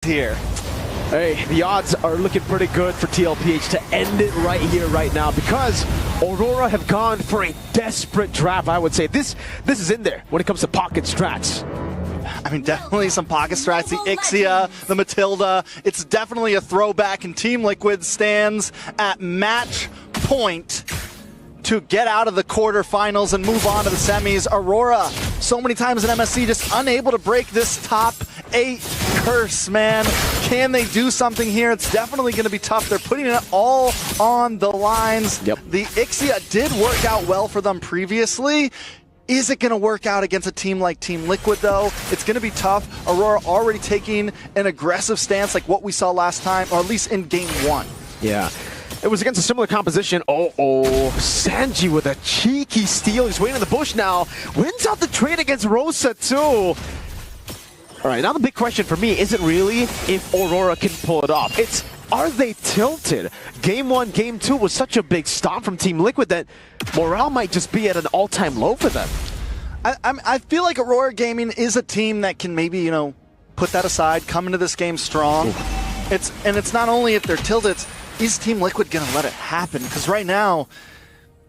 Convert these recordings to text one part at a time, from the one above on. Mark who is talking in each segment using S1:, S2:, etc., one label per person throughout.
S1: here.
S2: Hey, the odds are looking pretty good for TLPH to end it right here, right now, because Aurora have gone for a desperate draft, I would say. This is in there when it comes to pocket strats.
S1: I mean, definitely some pocket strats. The Ixia, the Matilda. It's definitely a throwback, and Team Liquid stands at match point to get out of the quarterfinals and move on to the semis. Aurora, so many times in MSC, just unable to break this top 8 curse, man. Can they do something here? It's definitely going to be tough. They're putting it all on the lines.
S2: Yep.
S1: The Ixia did work out well for them previously. Is it going to work out against a team like Team Liquid, though? It's going to be tough. Aurora already taking an aggressive stance like what we saw last time, or at least in Game 1.
S2: Yeah. It was against a similar composition. Sanji with a cheeky steal. He's waiting in the bush now. Wins out the trade against Rosa, too. All right, now the big question for me isn't really if Aurora can pull it off. It's, are they tilted? Game 1, Game 2 was such a big stop from Team Liquid that morale might just be at an all-time low for them.
S1: I feel like Aurora Gaming is a team that can maybe, you know, put that aside, come into this game strong. It's not only if they're tilted, is Team Liquid going to let it happen? Because right now,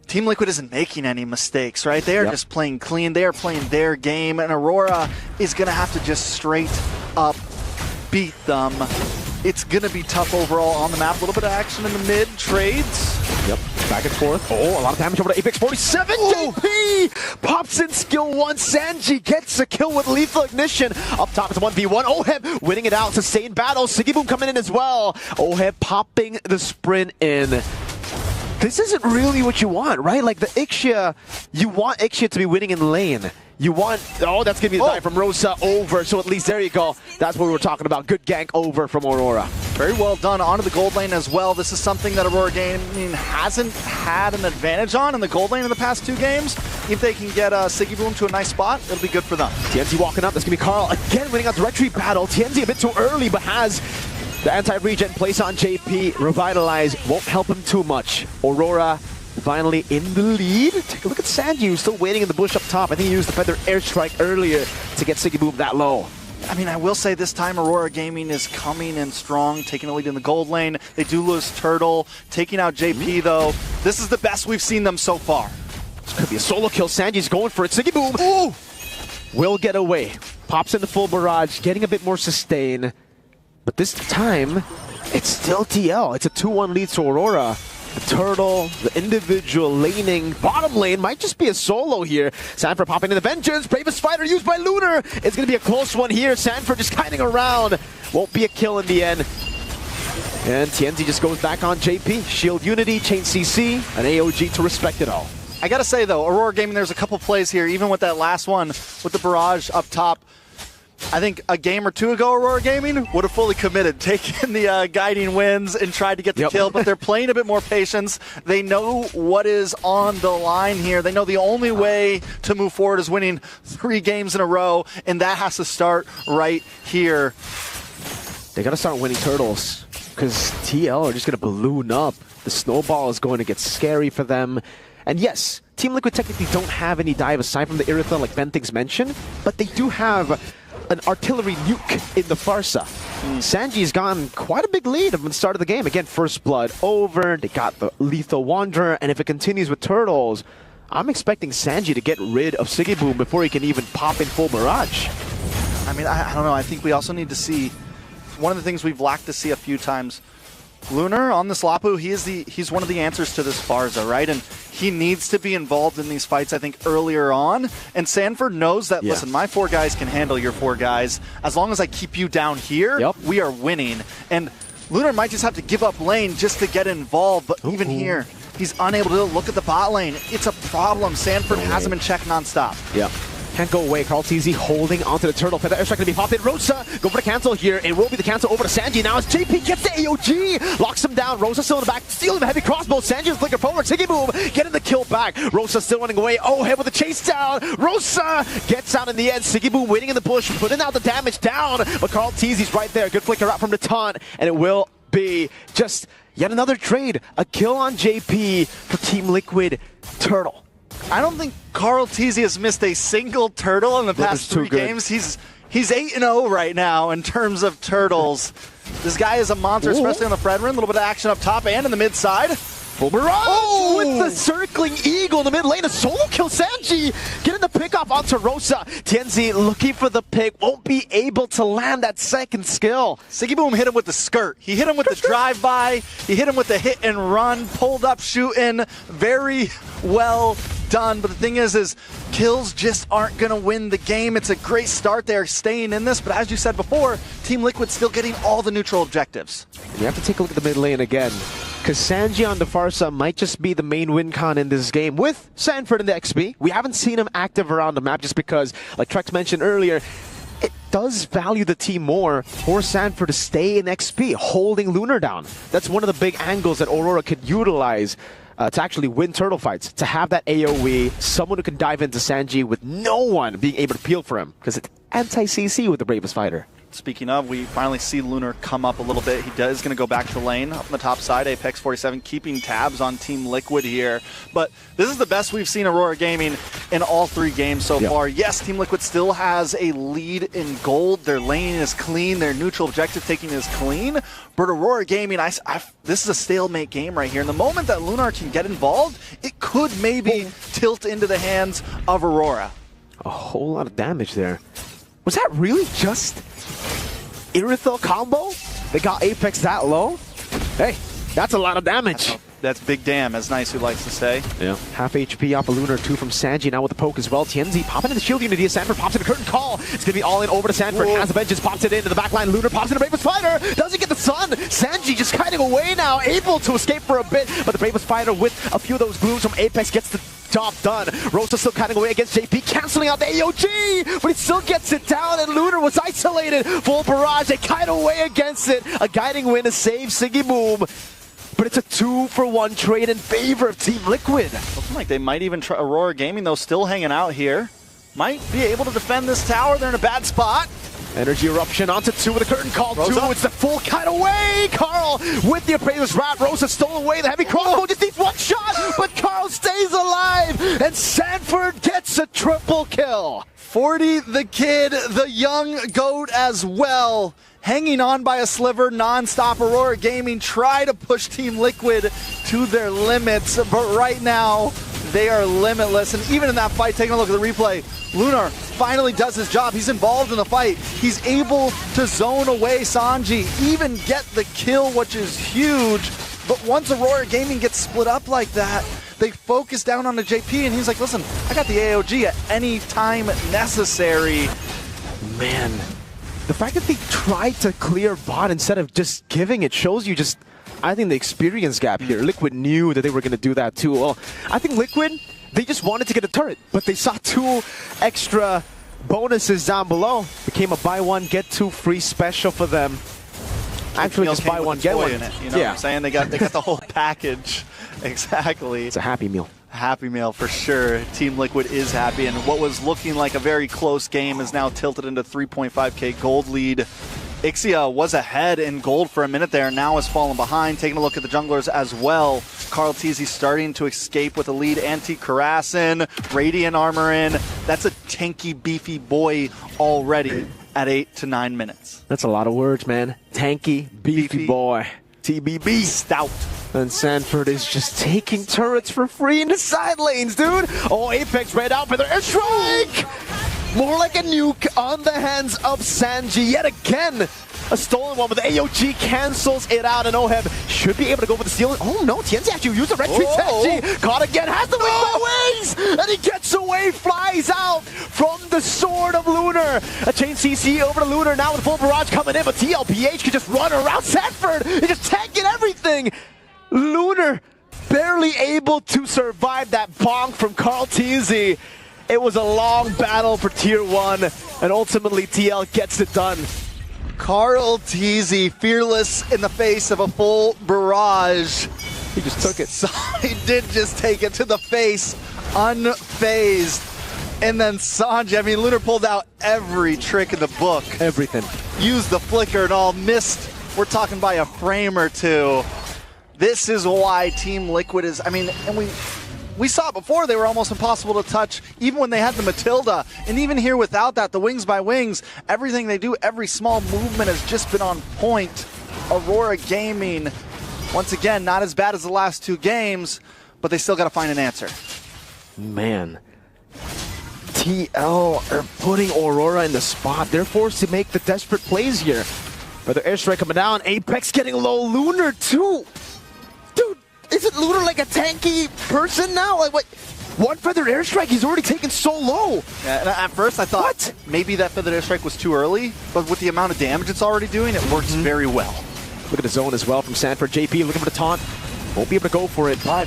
S1: Team Liquid isn't making any mistakes, right? They are just playing clean. They are playing their game, and Aurora is going to have to just straight up beat them. It's going to be tough overall on the map. A little bit of action in the mid, trades.
S2: Yep, back and forth. Oh, a lot of damage over to Apex 47. JP pops in skill 1. Sanji gets a kill with lethal ignition. Up top, it's a 1v1. Oheb winning it out. Sustained battle. Sigiboom coming in as well. Oheb popping the sprint in. This isn't really what you want, right? Like the Ixia, you want Ixia to be winning in lane. You want, that's going to be the dive from Rosa over, so at least there you go. That's what we were talking about. Good gank over from Aurora.
S1: Very well done onto the gold lane as well. This is something that Aurora Gaming hasn't had an advantage on in the gold lane in the past 2 games. If they can get Sigiboom to a nice spot, it'll be good for them.
S2: TNZ walking up. That's going to be Carl again winning out the retreat battle. TNZ a bit too early, but has the anti-regen place on JP. Revitalize won't help him too much. Aurora finally in the lead. Take a look at Sanji, who's still waiting in the bush up top. I think he used the Feather Airstrike earlier to get Sigiboom that low.
S1: I mean, I will say this time Aurora Gaming is coming in strong, taking a lead in the gold lane. They do lose Turtle, taking out JP though. This is the best we've seen them so far.
S2: This could be a solo kill. Sanji's going for it. Sigiboom will get away. Pops in the full barrage, getting a bit more sustain. But this time, it's still TL. It's a 2-1 lead to Aurora. The Turtle, the individual laning, bottom lane might just be a solo here. Sanford popping in the Vengeance, Bravest Fighter used by Lunar. It's going to be a close one here. Sanford just kiting around. Won't be a kill in the end. And TNZ just goes back on JP. Shield Unity, Chain CC, an AOG to respect it all.
S1: I gotta say though, Aurora Gaming, there's a couple plays here, even with that last one, with the barrage up top. I think a game or 2 ago, Aurora Gaming would have fully committed, taken the guiding wins and tried to get the kill, but they're playing a bit more patience. They know what is on the line here. They know the only way to move forward is winning 3 games in a row, and that has to start right here.
S2: They got to start winning Turtles, because TL are just going to balloon up. The snowball is going to get scary for them. And yes, Team Liquid technically don't have any dive aside from the Iritha, like Bentings mentioned, but they do have an artillery nuke in the Pharsa. Sanji's gotten quite a big lead from the start of the game. Again, First Blood over, they got the Lethal Wanderer, and if it continues with Turtles, I'm expecting Sanji to get rid of Sigiboom before he can even pop in full barrage.
S1: I mean, I don't know, I think we also need to see, one of the things we've lacked to see a few times, Lunar on this Lapu, he's one of the answers to this Pharsa, right? And he needs to be involved in these fights, I think, earlier on. And Sanford knows that, listen, my 4 guys can handle your 4 guys. As long as I keep you down here, we are winning. And Lunar might just have to give up lane just to get involved, but even here, he's unable to look at the bot lane. It's a problem. Sanford has him in check nonstop.
S2: Yeah. Can't go away. Carl TZ holding onto the Turtle. Feather Airstrike going to be popped in. Rosa go for the cancel here. It will be the cancel over to Sanji now as JP gets the AOG. Locks him down. Rosa still in the back. Stealing the heavy crossbow. Sanji's flicker forward. Sigiboom getting the kill back. Rosa still running away. Oh, head with the chase down. Rosa gets out in the end. Sigiboom waiting in the bush. Putting out the damage down. But Carl TZ's right there. Good flicker out from the taunt. And it will be just yet another trade. A kill on JP for Team Liquid Turtle.
S1: I don't think Carl TZ has missed a single Turtle in the past 3 games. He's He's 8-0 right now in terms of turtles. This guy is a monster, especially on the Fredrin. A little bit of action up top and in the mid side.
S2: Full barrage with the circling eagle in the mid lane. A solo kill. Sanji getting the pick off onto Rosa. Tianzi looking for the pick. Won't be able to land that second skill.
S1: Siggyboom hit him with the skirt. He hit him with the drive-by. He hit him with the hit and run. Pulled up shooting. Very well done. But the thing is kills just aren't going to win the game. It's a great start. They're staying in this. But as you said before, Team Liquid still getting all the neutral objectives.
S2: You have to take a look at the mid lane again, because Sanji on Defarsa might just be the main win con in this game with Sanford in the XP. We haven't seen him active around the map just because, like Trex mentioned earlier, it does value the team more for Sanford to stay in XP, holding Lunar down. That's one of the big angles that Aurora could utilize to actually win turtle fights, to have that AoE, someone who can dive into Sanji with no one being able to peel for him, because it's anti-CC with the Bravest Fighter.
S1: Speaking of, we finally see Lunar come up a little bit. He is going to go back to lane up on the top side. Apex 47 keeping tabs on Team Liquid here. But this is the best we've seen Aurora Gaming in all 3 games so far. Yes, Team Liquid still has a lead in gold. Their lane is clean. Their neutral objective taking is clean. But Aurora Gaming, this is a stalemate game right here. And the moment that Lunar can get involved, it could maybe tilt into the hands of Aurora.
S2: A whole lot of damage there. Was that really just Irithyll combo that got Apex that low? Hey, that's a lot of damage.
S1: That's big damn, as Nice who likes to say.
S2: Yeah. Half HP off of Lunar, 2 from Sanji, now with the poke as well. Tianzi popping in the shield unity as Sanford pops in a curtain call. It's going to be all in over to Sanford. Has the vengeance, pops it into the backline. Lunar pops in a Bravest Fighter. Doesn't get the sun. Sanji just kiting away now, able to escape for a bit. But the Bravest Fighter with a few of those glooms from Apex gets the job done. Rosa still kiting away against JP, canceling out the AOG, but he still gets it down, and Lunar was isolated. Full barrage, they kite away against it. A guiding win to save Siggyboom. But it's a 2-for-1 trade in favor of Team Liquid.
S1: Looking like they might even try. Aurora Gaming, though, still hanging out here. Might be able to defend this tower. They're in a bad spot.
S2: Energy eruption onto 2 with a curtain call.
S1: Rosa.
S2: 2, it's the full cut away. Carl with the Appraiser's Wrath. Rosa stole away. The heavy crossbow just needs 1 shot, but Carl stays alive, and Sanford gets a triple kill.
S1: 40 the kid, the young goat as well. Hanging on by a sliver, non-stop. Aurora Gaming try to push Team Liquid to their limits, but right now they are limitless. And even in that fight, taking a look at the replay, Lunar finally does his job. He's involved in the fight. He's able to zone away Sanji, even get the kill, which is huge. But once Aurora Gaming gets split up like that, they focus down on the JP, and he's like, listen, I got the AOG at any time necessary.
S2: Man, the fact that they tried to clear bot instead of just giving it shows you just, I think, the experience gap here. Liquid knew that they were going to do that too. Well, I think Liquid, they just wanted to get a turret, but they saw 2 extra bonuses down below. Became a buy 1, get 2 free special for them. Actually, just buy 1, get 1.
S1: In it, you know what I'm saying? They got the whole package. Exactly.
S2: It's a happy meal.
S1: Happy meal for sure. Team Liquid is happy, and what was looking like a very close game is now tilted into 3.5k gold lead. Ixia was ahead in gold for a minute there, now has fallen behind. Taking a look at the junglers as well. Karl TZ starting to escape with a lead. Anti-Karasin, Radiant armor in. That's a tanky, beefy boy already at 8 to 9 minutes.
S2: That's a lot of words, man. Tanky, beefy boy. TBB.
S1: Stout.
S2: And Sanford is just taking turrets for free in the side lanes, dude. Oh, Apex read out for their airstrike. More like a nuke on the hands of Sanji. Yet again, a stolen one with AOG cancels it out, and Oheb should be able to go for the steal. Oh no, Tianzi actually used the red tree. Sanji caught again, has the wing by ways, and he gets away, flies out from the sword of Lunar. A chain CC over to Lunar now with full barrage coming in, but TLPH can just run around Sanford. He's just tanking everything. Lunar barely able to survive that bonk from Karl TZ. It was a long battle for Tier 1, and ultimately TL gets it done.
S1: Karl TZ, fearless in the face of a full barrage.
S2: He just took it.
S1: So he did just take it to the face, unfazed. And then Sanji, I mean, Lunar pulled out every trick in the book.
S2: Everything.
S1: Used the flicker and all, missed. We're talking by a frame or two. This is why Team Liquid is, I mean, and we saw it before, they were almost impossible to touch, even when they had the Matilda. And even here without that, the Wings by Wings, everything they do, every small movement has just been on point. Aurora Gaming, once again, not as bad as the last 2 games, but they still got to find an answer.
S2: Man. TL are putting Aurora in the spot. They're forced to make the desperate plays here. But the airstrike coming down. Apex getting low. Lunar too. Dude, isn't Lunar like a tanky person now? Like what? One feathered airstrike, he's already taken so low.
S1: Yeah, and at first I thought maybe that feathered airstrike was too early, but with the amount of damage it's already doing, it works very well.
S2: Look at the zone as well from Sanford. JP looking for the taunt. Won't be able to go for it, but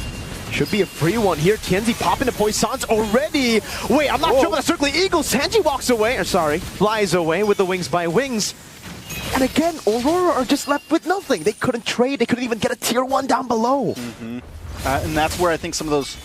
S2: should be a free one here. Tienzi popping to Poissons already. Wait, I'm not sure about a circling eagle. Sanji walks away, or sorry, flies away with the Wings by Wings. And again, Aurora are just left with nothing. They couldn't trade. They couldn't even get a tier 1 down below.
S1: And that's where I think some of those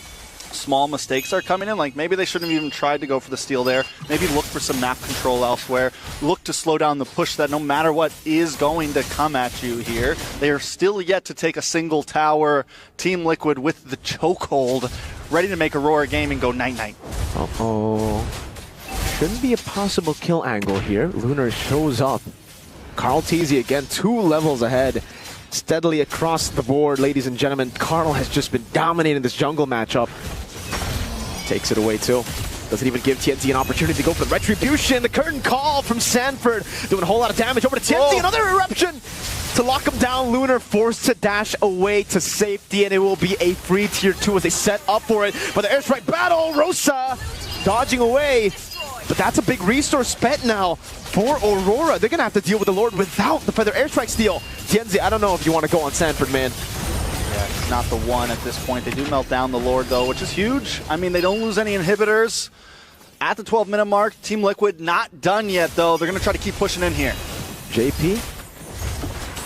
S1: small mistakes are coming in. Like maybe they shouldn't have even tried to go for the steal there. Maybe look for some map control elsewhere. Look to slow down the push that no matter what is going to come at you here. They are still yet to take a single tower. Team Liquid with the chokehold, ready to make Aurora Gaming go night-night.
S2: Uh-oh. Shouldn't be a possible kill angle here. Lunar shows up. Carl Teasy again, 2 levels ahead. Steadily across the board, ladies and gentlemen. Carl has just been dominating this jungle matchup. Takes it away too. Doesn't even give Tienzi an opportunity to go for the retribution. The curtain call from Sanford, doing a whole lot of damage over to Tienzi. Another eruption to lock him down. Lunar forced to dash away to safety, and it will be a free tier 2 as they set up for it. But the airstrike battle, Rosa dodging away. But that's a big resource spent now for Aurora. They're going to have to deal with the Lord without the feather airstrike steal. Tienzi, I don't know if you want to go on Sanford, man.
S1: Yeah, he's not the one at this point. They do melt down the Lord, though, which is huge. I mean, they don't lose any inhibitors. At the 12-minute mark, Team Liquid not done yet, though. They're going to try to keep pushing in here.
S2: JP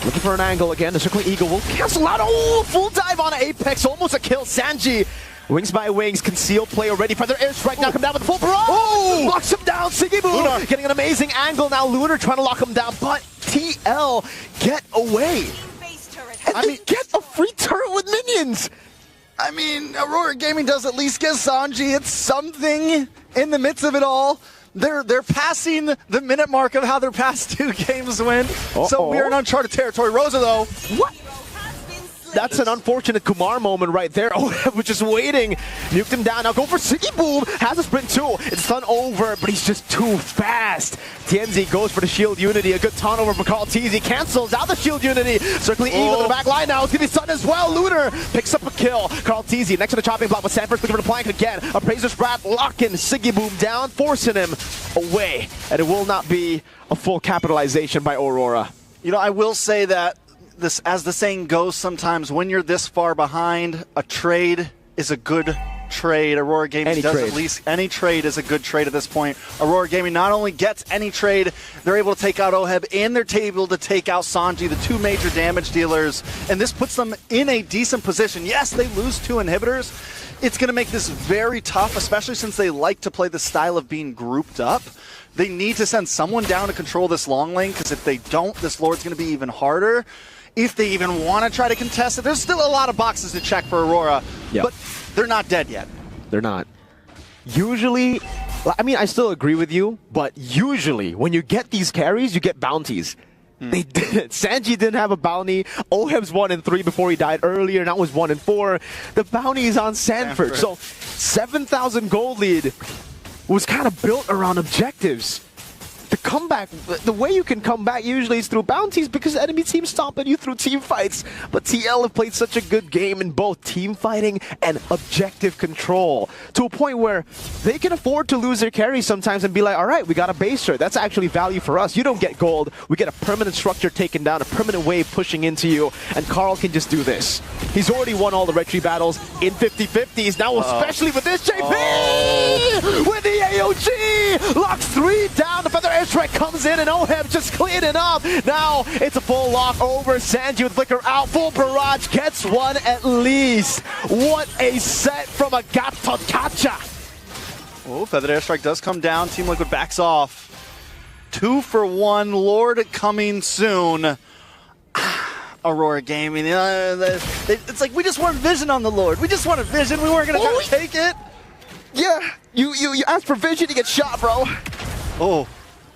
S2: looking for an angle again. The circling eagle will cancel out. Oh, full dive on Apex. Almost a kill. Sanji. Wings by Wings, conceal play already. Feather airstrike now come down with the full barrage. Locks him down. Siggy getting an amazing angle now. Lunar trying to lock him down, but TL get away. And they get a free turret with minions.
S1: I mean, Aurora Gaming does at least get Sanji. It's something in the midst of it all. They're passing the minute mark of how their past 2 games went. So we are in uncharted territory. Rosa, though.
S2: What? That's an unfortunate Kumar moment right there. Oh, was just waiting. Nuked him down. Now go for Siggy Boom. Has a sprint too. It's done over, but he's just too fast. Tienzi goes for the shield unity. A good taunt over for Carl Teasy. Cancels out the shield unity. Circling eagle to the back line now. It's going to be stun as well. Lunar picks up a kill. Carl Teasy next to the chopping block with Sanford looking for the plank again. Appraiser Sprat locking Siggy Boom down, forcing him away. And it will not be a full capitalization by Aurora.
S1: You know, I will say that this, as the saying goes sometimes, when you're this far behind, a trade is a good trade. Aurora Gaming does at least any trade is a good trade at this point. Aurora Gaming not only gets any trade, they're able to take out Oheb and they're able to take out Sanji, the 2 major damage dealers, and this puts them in a decent position. Yes, they lose 2 inhibitors. It's going to make this very tough, especially since they like to play the style of being grouped up. They need to send someone down to control this long lane, because if they don't, this Lord's going to be even harder. If they even want to try to contest it, there's still a lot of boxes to check for Aurora, but they're not dead yet.
S2: They're not. Usually, I mean, I still agree with you, but usually when you get these carries, you get bounties. They didn't. Sanji didn't have a bounty. Oheb's 1 in 3 before he died earlier. Now was 1 in 4. The bounty is on Sanford. So 7,000 gold lead was kind of built around objectives. The comeback, the way you can come back usually is through bounties because enemy teams stomp at you through team fights. But TL have played such a good game in both team fighting and objective control to a point where they can afford to lose their carry sometimes and be like, all right, we got a baser. That's actually value for us. You don't get gold. We get a permanent structure taken down, a permanent wave pushing into you, and Carl can just do this. He's already won all the retry battles in 50-50s. Now, especially with this JP! With the AOG! Locks 3 down. The feather airstrike comes in and Oheb just cleaning up. Now it's a full lock over Sanji with Flicker out. Full barrage gets 1 at least. What a set from Agato Kacha.
S1: Oh, feathered airstrike does come down. Team Liquid backs off. 2 for 1. Lord coming soon. Aurora Gaming. It's like we just want vision on the Lord. We just wanted vision. We weren't going to take it.
S2: Yeah, you asked for vision, you get shot, bro.
S1: Oh.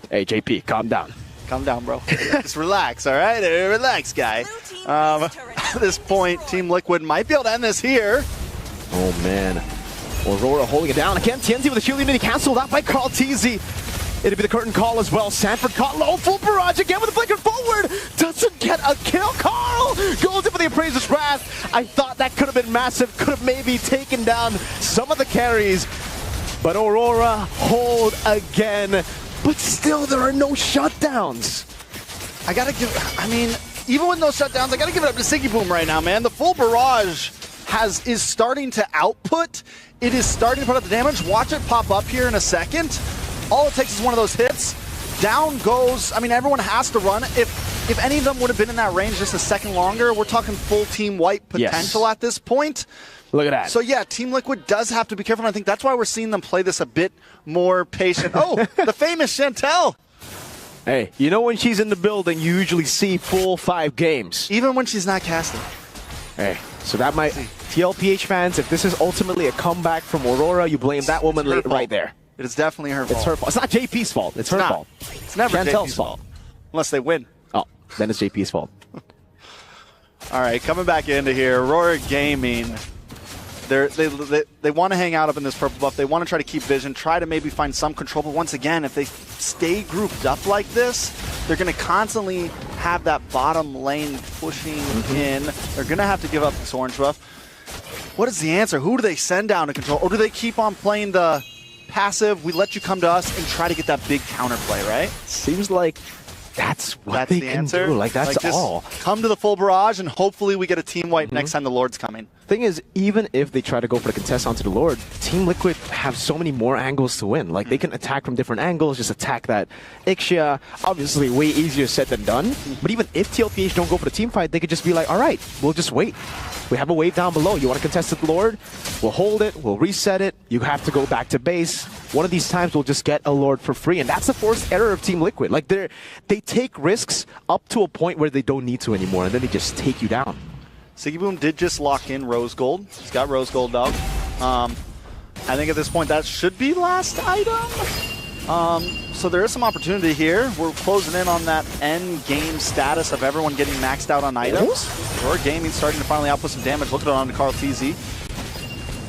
S2: Hey, JP, calm down.
S1: Calm down, bro. Just relax, all right? Relax, guy. At this point, Team Liquid might be able to end this here.
S2: Oh, man. Aurora holding it down. Again, TNZ with a shield unity canceled out by Carlteasy. It'll be the curtain call as well. Sanford caught low, full barrage again with a flicker forward. Doesn't get a kill. Carl goes in for the Appraiser's Wrath. I thought that could have been massive. Could have maybe taken down some of the carries. But Aurora hold again. But still, there are no shutdowns.
S1: Even with no shutdowns, I gotta give it up to Siggyboom right now, man. The full barrage is starting to output. It is starting to put up the damage. Watch it pop up here in a second. All it takes is one of those hits. Down goes, everyone has to run. If any of them would have been in that range just a second longer, we're talking full team wipe potential at this point.
S2: Look at that.
S1: So yeah, Team Liquid does have to be careful, and I think that's why we're seeing them play this a bit more patient. Oh, the famous Chantel.
S2: Hey, you know when she's in the building, you usually see full 5 games.
S1: Even when she's not casting.
S2: Hey, so that might... TLPH fans, if this is ultimately a comeback from Aurora, you blame that woman right there.
S1: It is definitely her fault.
S2: It's her fault. It's not JP's fault. It's her fault.
S1: It's never
S2: Chantel's
S1: JP's fault. Unless they win.
S2: Oh, then it's JP's fault.
S1: All right, coming back into here, Aurora Gaming. They want to hang out up in this purple buff. They want to try to keep vision, try to maybe find some control. But once again, if they stay grouped up like this, they're going to constantly have that bottom lane pushing in. They're going to have to give up this orange buff. What is the answer? Who do they send down to control? Or do they keep on playing the passive, we let you come to us, and try to get that big counterplay, right?
S2: Seems like that's what they can do. Like, that's all.
S1: Come to the full barrage, and hopefully we get a team wipe next time the Lord's coming.
S2: Thing is, even if they try to go for the contest onto the Lord, Team Liquid have so many more angles to win. Like, they can attack from different angles, just attack that Ixia. Obviously, way easier said than done. But even if TLPH don't go for the team fight, they could just be like, all right, we'll just wait. We have a wave down below. You want to contest the Lord? We'll hold it. We'll reset it. You have to go back to base. One of these times, we'll just get a Lord for free. And that's the forced error of Team Liquid. Like, they take risks up to a point where they don't need to anymore, and then they just take you down.
S1: Siggyboom did just lock in Rose Gold. He's got Rose Gold dog. I think at this point that should be last item. So there is some opportunity here. We're closing in on that end game status of everyone getting maxed out on items. Aurora Gaming starting to finally output some damage. Look at it on Carlteasy.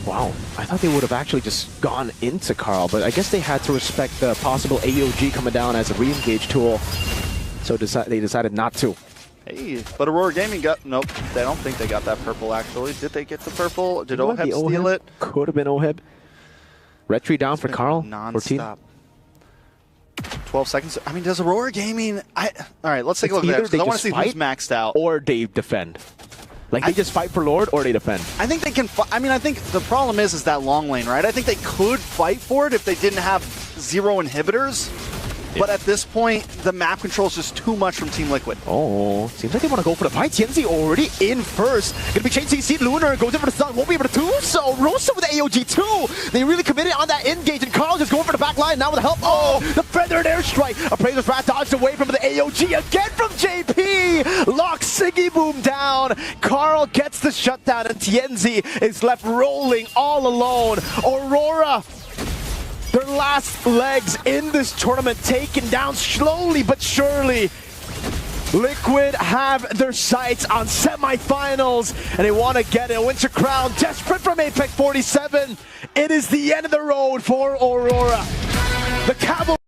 S2: Wow, I thought they would have actually just gone into Carl, but I guess they had to respect the possible AOG coming down as a re-engage tool. So they decided not to.
S1: Hey, but Aurora Gaming got... Nope, I don't think they got that purple, actually. Did they get the purple? Did Oheb steal it?
S2: Could have been Oheb. Retry down for Carl.
S1: Non-stop. 12 seconds. Does Aurora Gaming... All right, let's take a look at that. I want to see who's maxed out.
S2: Or they defend. Like, they just fight for Lord, or they defend.
S1: I think they can... I think the problem is that long lane, right? I think they could fight for it if they didn't have 0 inhibitors. But at this point, the map control is just too much from Team Liquid.
S2: Oh, seems like they want to go for the fight. TNZ already in first. Gonna be changing CC. Lunar goes in for the stun. Won't be able to do so. Rosa with the AOG too. They really committed on that engage, and Carl just going for the back line now with the help. Oh, the feathered airstrike. Appraiser's Wrath dodged away from the AOG again from JP. Locks Siggyboom down. Carl gets the shutdown, and TNZ is left rolling all alone. Aurora, their last legs in this tournament, taken down slowly but surely. Liquid have their sights on semifinals, and they want to get a Winter Crown. Desperate from Apex 47. It is the end of the road for Aurora. The Cavalry